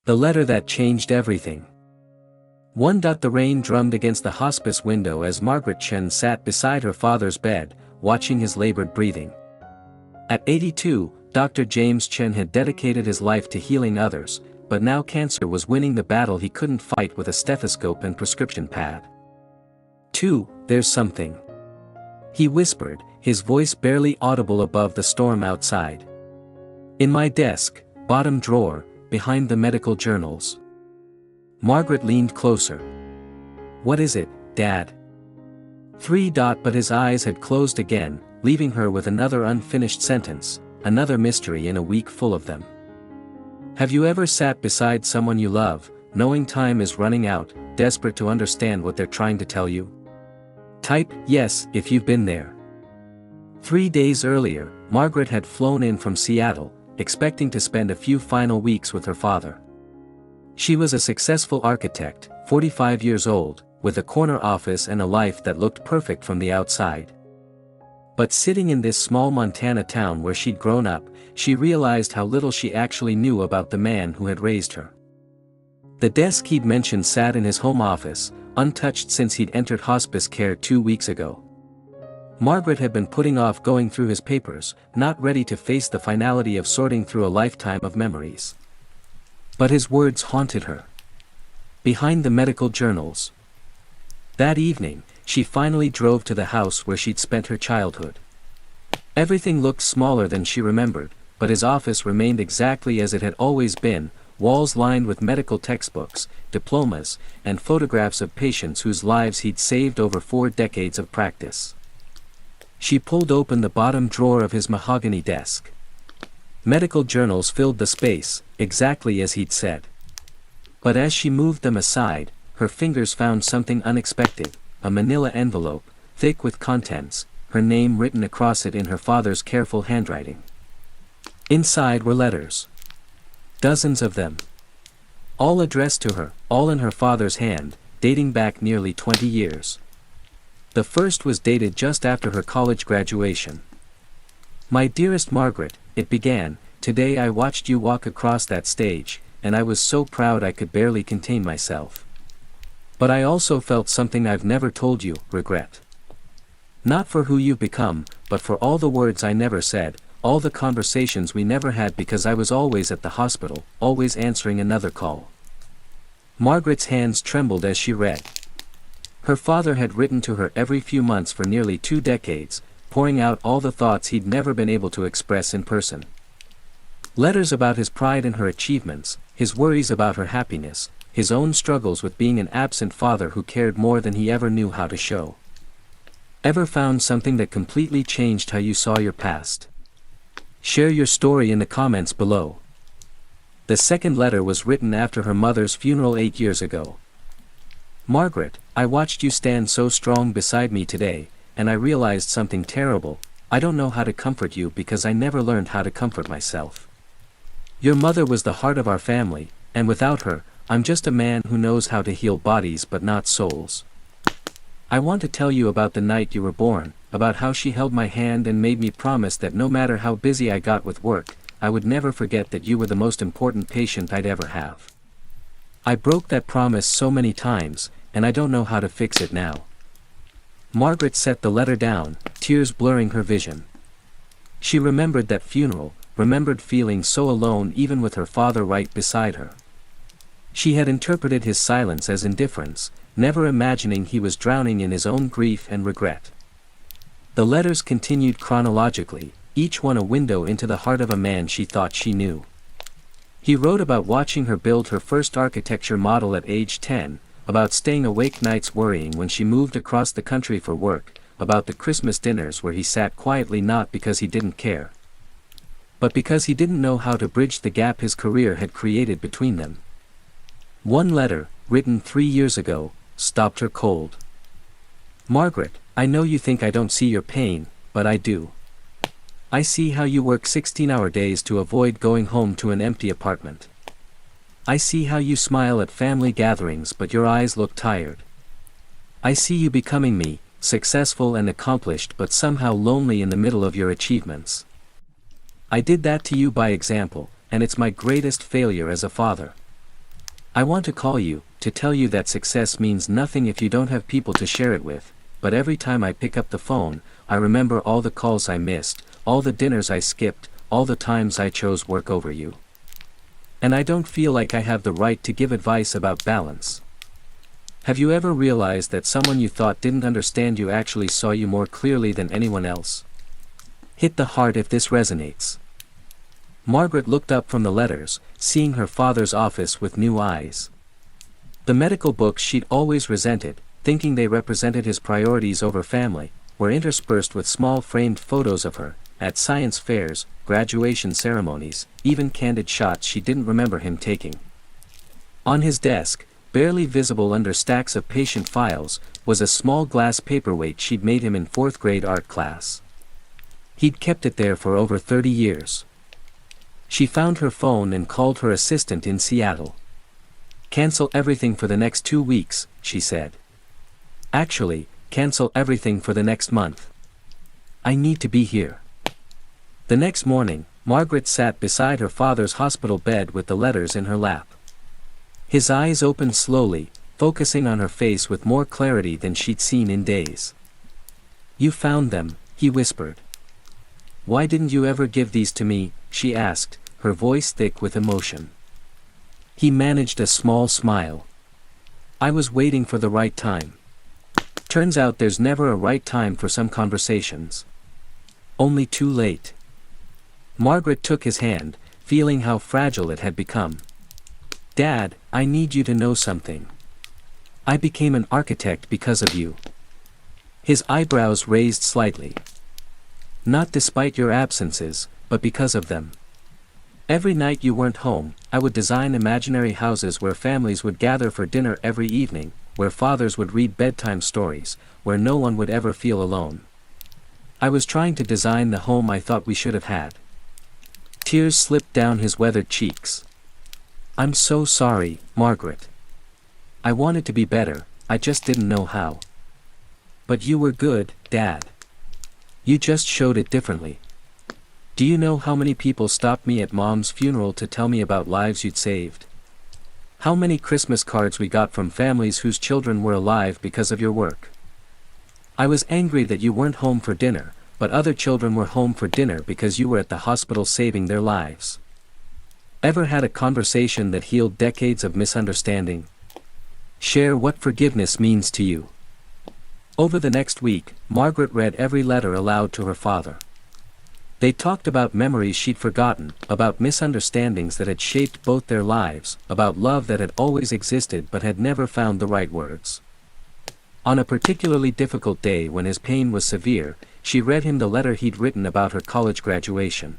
The letter that changed everything. 1. The rain drummed against the hospice window as Margaret Chen sat beside her father's bed, watching his labored breathing. At 82, Dr. James Chen had dedicated his life to healing others, but now cancer was winning the battle he couldn't fight with a stethoscope and prescription pad. 2. There's something. He whispered, his voice barely audible above the storm outside. In my desk, bottom drawer, behind the medical journals. Margaret leaned closer. What is it, Dad? 3. But his eyes had closed again, leaving her with another unfinished sentence, another mystery in a week full of them. Have you ever sat beside someone you love, knowing time is running out, desperate to understand what they're trying to tell you? Type yes if you've been there. 3 days earlier, Margaret had flown in from Seattle, expecting to spend a few final weeks with her father. She was a successful architect, 45 years old, with a corner office and a life that looked perfect from the outside. But sitting in this small Montana town where she'd grown up, she realized how little she actually knew about the man who had raised her. The desk he'd mentioned sat in his home office, untouched since he'd entered hospice care 2 weeks ago. Margaret had been putting off going through his papers, not ready to face the finality of sorting through a lifetime of memories. But his words haunted her. Behind the medical journals. That evening, she finally drove to the house where she'd spent her childhood. Everything looked smaller than she remembered, but his office remained exactly as it had always been, walls lined with medical textbooks, diplomas, and photographs of patients whose lives he'd saved over 4 decades of practice. She pulled open the bottom drawer of his mahogany desk. Medical journals filled the space, exactly as he'd said. But as she moved them aside, her fingers found something unexpected, a manila envelope, thick with contents, her name written across it in her father's careful handwriting. Inside were letters. Dozens of them. All addressed to her, all in her father's hand, dating back nearly 20 years. The first was dated just after her college graduation. My dearest Margaret, it began, today I watched you walk across that stage, and I was so proud I could barely contain myself. But I also felt something I've never told you, regret. Not for who you've become, but for all the words I never said, all the conversations we never had because I was always at the hospital, always answering another call. Margaret's hands trembled as she read. Her father had written to her every few months for nearly 2 decades, pouring out all the thoughts he'd never been able to express in person. Letters about his pride in her achievements, his worries about her happiness, his own struggles with being an absent father who cared more than he ever knew how to show. Ever found something that completely changed how you saw your past? Share your story in the comments below. The second letter was written after her mother's funeral 8 years ago. Margaret, I watched you stand so strong beside me today, and I realized something terrible. I don't know how to comfort you because I never learned how to comfort myself. Your mother was the heart of our family, and without her, I'm just a man who knows how to heal bodies but not souls. I want to tell you about the night you were born, about how she held my hand and made me promise that no matter how busy I got with work, I would never forget that you were the most important patient I'd ever have. I broke that promise so many times, and I don't know how to fix it now. Margaret set the letter down, tears blurring her vision. She remembered that funeral, remembered feeling so alone even with her father right beside her. She had interpreted his silence as indifference, never imagining he was drowning in his own grief and regret. The letters continued chronologically, each one a window into the heart of a man she thought she knew. He wrote about watching her build her first architecture model at age 10, about staying awake nights worrying when she moved across the country for work, about the Christmas dinners where he sat quietly not because he didn't care, but because he didn't know how to bridge the gap his career had created between them. One letter, written 3 years ago, stopped her cold. Margaret, I know you think I don't see your pain, but I do. I see how you work 16-hour days to avoid going home to an empty apartment. I see how you smile at family gatherings but your eyes look tired. I see you becoming me, successful and accomplished but somehow lonely in the middle of your achievements. I did that to you by example, and it's my greatest failure as a father. I want to call you, to tell you that success means nothing if you don't have people to share it with, but every time I pick up the phone, I remember all the calls I missed, all the dinners I skipped, all the times I chose work over you. And I don't feel like I have the right to give advice about balance. Have you ever realized that someone you thought didn't understand you actually saw you more clearly than anyone else? Hit the heart if this resonates. Margaret looked up from the letters, seeing her father's office with new eyes. The medical books she'd always resented, thinking they represented his priorities over family, were interspersed with small framed photos of her, at science fairs, graduation ceremonies, even candid shots she didn't remember him taking. On his desk, barely visible under stacks of patient files, was a small glass paperweight she'd made him in 4th grade art class. He'd kept it there for over 30 years. She found her phone and called her assistant in Seattle. "Cancel everything for the next 2 weeks," she said. "Actually, cancel everything for the next month. I need to be here." The next morning, Margaret sat beside her father's hospital bed with the letters in her lap. His eyes opened slowly, focusing on her face with more clarity than she'd seen in days. "You found them," he whispered. "Why didn't you ever give these to me?" she asked, her voice thick with emotion. He managed a small smile. "I was waiting for the right time. Turns out there's never a right time for some conversations. Only too late." Margaret took his hand, feeling how fragile it had become. "Dad, I need you to know something. I became an architect because of you." His eyebrows raised slightly. "Not despite your absences, but because of them. Every night you weren't home, I would design imaginary houses where families would gather for dinner every evening, where fathers would read bedtime stories, where no one would ever feel alone. I was trying to design the home I thought we should have had." Tears slipped down his weathered cheeks. "I'm so sorry, Margaret. I wanted to be better, I just didn't know how. But you were good, Dad. You just showed it differently. Do you know how many people stopped me at Mom's funeral to tell me about lives you'd saved? How many Christmas cards we got from families whose children were alive because of your work? I was angry that you weren't home for dinner, but other children were home for dinner because you were at the hospital saving their lives. Ever had a conversation that healed decades of misunderstanding? Share what forgiveness means to you." Over the next week, Margaret read every letter aloud to her father. They talked about memories she'd forgotten, about misunderstandings that had shaped both their lives, about love that had always existed but had never found the right words. On a particularly difficult day when his pain was severe, she read him the letter he'd written about her college graduation.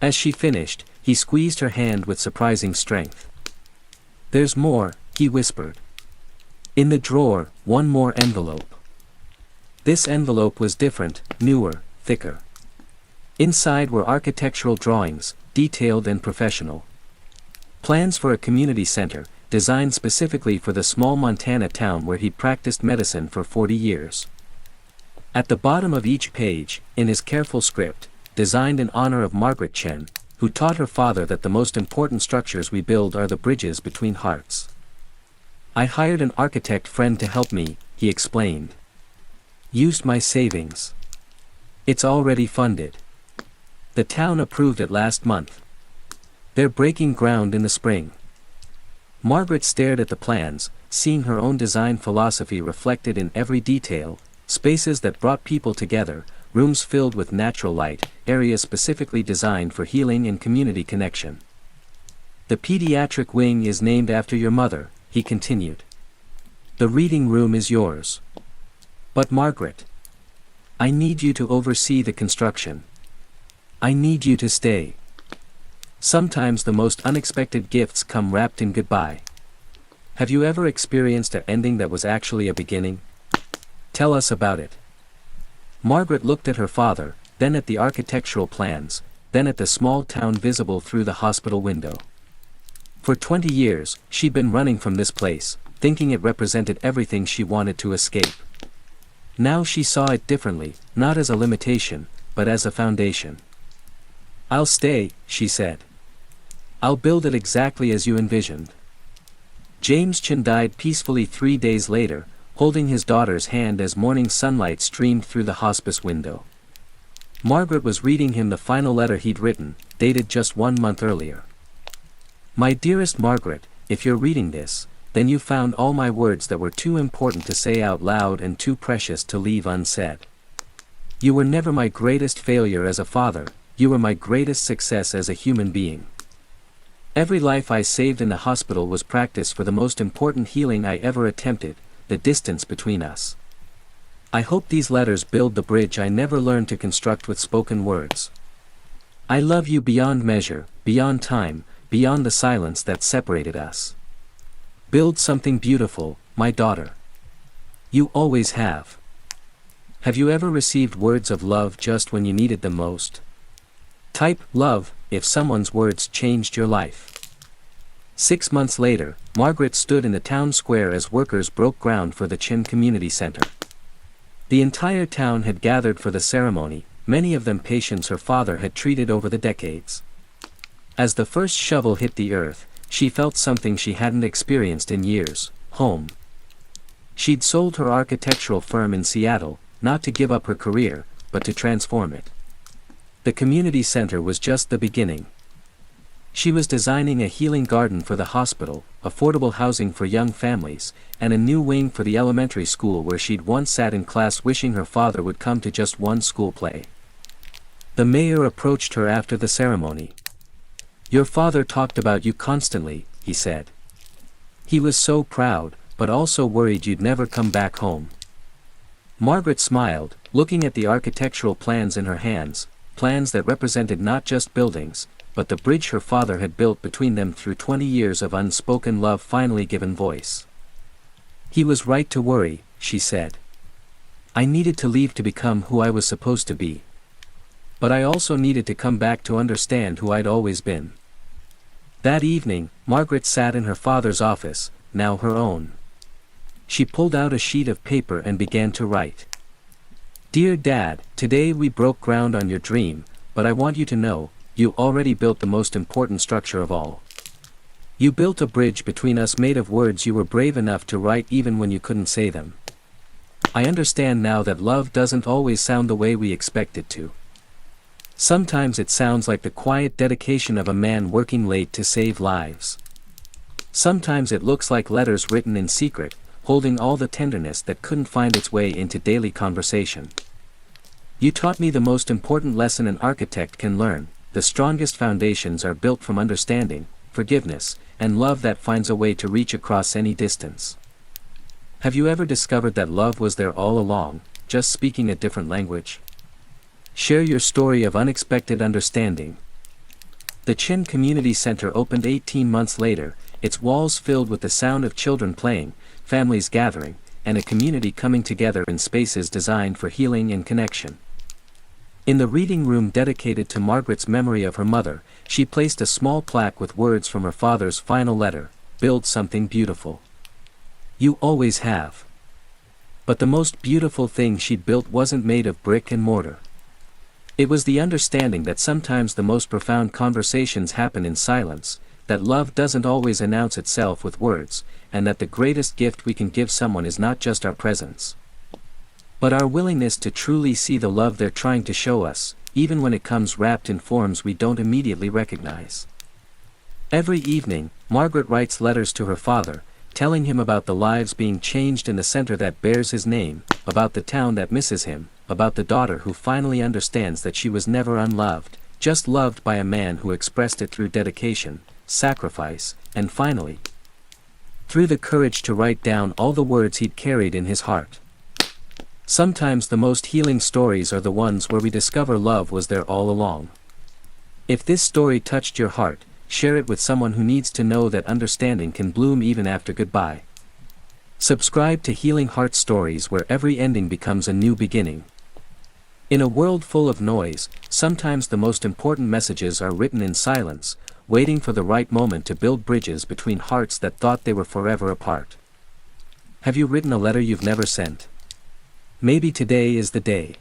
As she finished, he squeezed her hand with surprising strength. "There's more," he whispered. "In the drawer, one more envelope." This envelope was different, newer, thicker. Inside were architectural drawings, detailed and professional. Plans for a community center, designed specifically for the small Montana town where he'd practiced medicine for 40 years. At the bottom of each page, in his careful script, designed in honor of Margaret Chen, who taught her father that the most important structures we build are the bridges between hearts. "I hired an architect friend to help me," he explained. "Used my savings. It's already funded. The town approved it last month. They're breaking ground in the spring." Margaret stared at the plans, seeing her own design philosophy reflected in every detail: spaces that brought people together, rooms filled with natural light, areas specifically designed for healing and community connection. "The pediatric wing is named after your mother," he continued. "The reading room is yours. But Margaret, I need you to oversee the construction. I need you to stay. Sometimes the most unexpected gifts come wrapped in goodbye. Have you ever experienced an ending that was actually a beginning? Tell us about it." Margaret looked at her father, then at the architectural plans, then at the small town visible through the hospital window. For 20 years, she'd been running from this place, thinking it represented everything she wanted to escape. Now she saw it differently, not as a limitation, but as a foundation. "I'll stay," she said. "I'll build it exactly as you envisioned." James Chen died peacefully 3 days later, holding his daughter's hand as morning sunlight streamed through the hospice window. Margaret was reading him the final letter he'd written, dated just 1 month earlier. My dearest Margaret, if you're reading this, then you found all my words that were too important to say out loud and too precious to leave unsaid. You were never my greatest failure as a father, you were my greatest success as a human being. Every life I saved in the hospital was practice for the most important healing I ever attempted, the distance between us. I hope these letters build the bridge I never learned to construct with spoken words. I love you beyond measure, beyond time, beyond the silence that separated us. Build something beautiful, my daughter. You always have. Have you ever received words of love just when you needed them most? Type love if someone's words changed your life. 6 months later, Margaret stood in the town square as workers broke ground for the Chin Community Center. The entire town had gathered for the ceremony, many of them patients her father had treated over the decades. As the first shovel hit the earth, she felt something she hadn't experienced in years: home. She'd sold her architectural firm in Seattle, not to give up her career, but to transform it. The community center was just the beginning. She was designing a healing garden for the hospital, affordable housing for young families, and a new wing for the elementary school where she'd once sat in class wishing her father would come to just one school play. The mayor approached her after the ceremony. Your father talked about you constantly, he said. He was so proud, but also worried you'd never come back home. Margaret smiled, looking at the architectural plans in her hands, plans that represented not just buildings, but the bridge her father had built between them through 20 years of unspoken love finally given voice. He was right to worry, she said. I needed to leave to become who I was supposed to be. But I also needed to come back to understand who I'd always been. That evening, Margaret sat in her father's office, now her own. She pulled out a sheet of paper and began to write. Dear Dad, today we broke ground on your dream, but I want you to know, you already built the most important structure of all. You built a bridge between us made of words you were brave enough to write even when you couldn't say them. I understand now that love doesn't always sound the way we expect it to. Sometimes it sounds like the quiet dedication of a man working late to save lives. Sometimes it looks like letters written in secret, holding all the tenderness that couldn't find its way into daily conversation. You taught me the most important lesson an architect can learn: the strongest foundations are built from understanding, forgiveness, and love that finds a way to reach across any distance. Have you ever discovered that love was there all along, just speaking a different language? Share your story of unexpected understanding. The Chin Community Center opened 18 months later, its walls filled with the sound of children playing, families gathering, and a community coming together in spaces designed for healing and connection. In the reading room dedicated to Margaret's memory of her mother, she placed a small plaque with words from her father's final letter: build something beautiful. You always have. But the most beautiful thing she'd built wasn't made of brick and mortar. It was the understanding that sometimes the most profound conversations happen in silence, that love doesn't always announce itself with words, and that the greatest gift we can give someone is not just our presence, but our willingness to truly see the love they're trying to show us, even when it comes wrapped in forms we don't immediately recognize. Every evening, Margaret writes letters to her father, telling him about the lives being changed in the center that bears his name, about the town that misses him, about the daughter who finally understands that she was never unloved, just loved by a man who expressed it through dedication, sacrifice, and finally, through the courage to write down all the words he'd carried in his heart. Sometimes the most healing stories are the ones where we discover love was there all along. If this story touched your heart, share it with someone who needs to know that understanding can bloom even after goodbye. Subscribe to Healing Heart Stories, where every ending becomes a new beginning. In a world full of noise, sometimes the most important messages are written in silence, waiting for the right moment to build bridges between hearts that thought they were forever apart. Have you written a letter you've never sent? Maybe today is the day.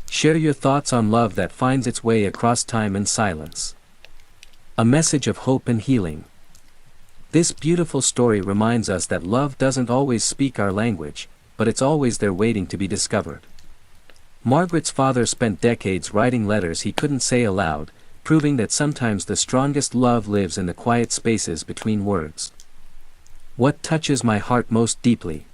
Share your thoughts on love that finds its way across time and silence. A message of hope and healing. This beautiful story reminds us that love doesn't always speak our language, but it's always there waiting to be discovered. Margaret's father spent decades writing letters he couldn't say aloud, proving that sometimes the strongest love lives in the quiet spaces between words. What touches my heart most deeply?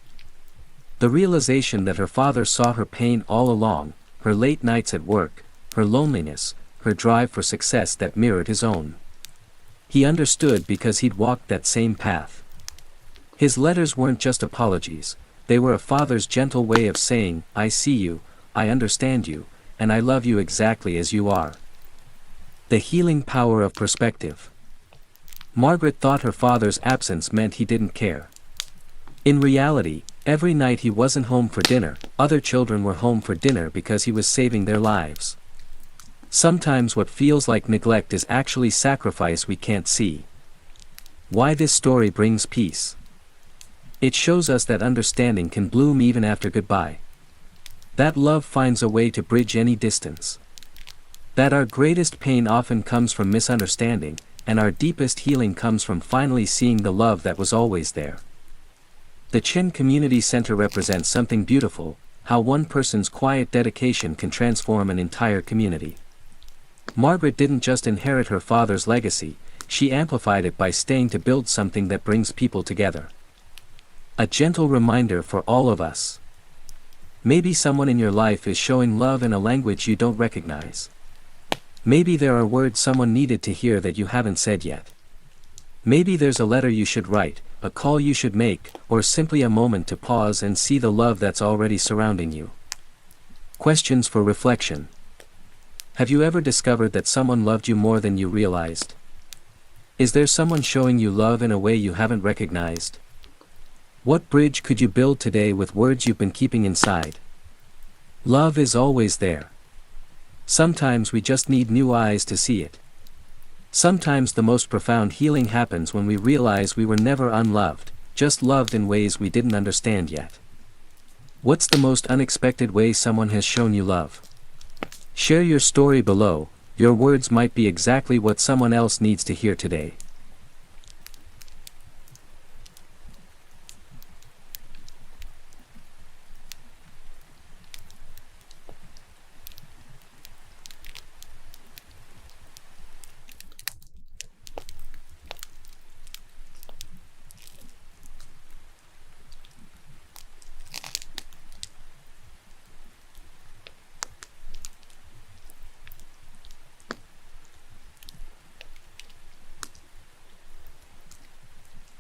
The realization that her father saw her pain all along, her late nights at work, her loneliness, her drive for success that mirrored his own. He understood because he'd walked that same path. His letters weren't just apologies, they were a father's gentle way of saying, "I see you, I understand you, and I love you exactly as you are." The healing power of perspective. Margaret thought her father's absence meant he didn't care. In reality, every night he wasn't home for dinner, other children were home for dinner because he was saving their lives. Sometimes what feels like neglect is actually sacrifice we can't see. Why this story brings peace. It shows us that understanding can bloom even after goodbye. That love finds a way to bridge any distance. That our greatest pain often comes from misunderstanding, and our deepest healing comes from finally seeing the love that was always there. The Chen Community Center represents something beautiful, how one person's quiet dedication can transform an entire community. Margaret didn't just inherit her father's legacy, she amplified it by staying to build something that brings people together. A gentle reminder for all of us. Maybe someone in your life is showing love in a language you don't recognize. Maybe there are words someone needed to hear that you haven't said yet. Maybe there's a letter you should write, a call you should make, or simply a moment to pause and see the love that's already surrounding you. Questions for reflection. Have you ever discovered that someone loved you more than you realized? Is there someone showing you love in a way you haven't recognized? What bridge could you build today with words you've been keeping inside? Love is always there. Sometimes we just need new eyes to see it. Sometimes the most profound healing happens when we realize we were never unloved, just loved in ways we didn't understand yet. What's the most unexpected way someone has shown you love? Share your story below, your words might be exactly what someone else needs to hear today.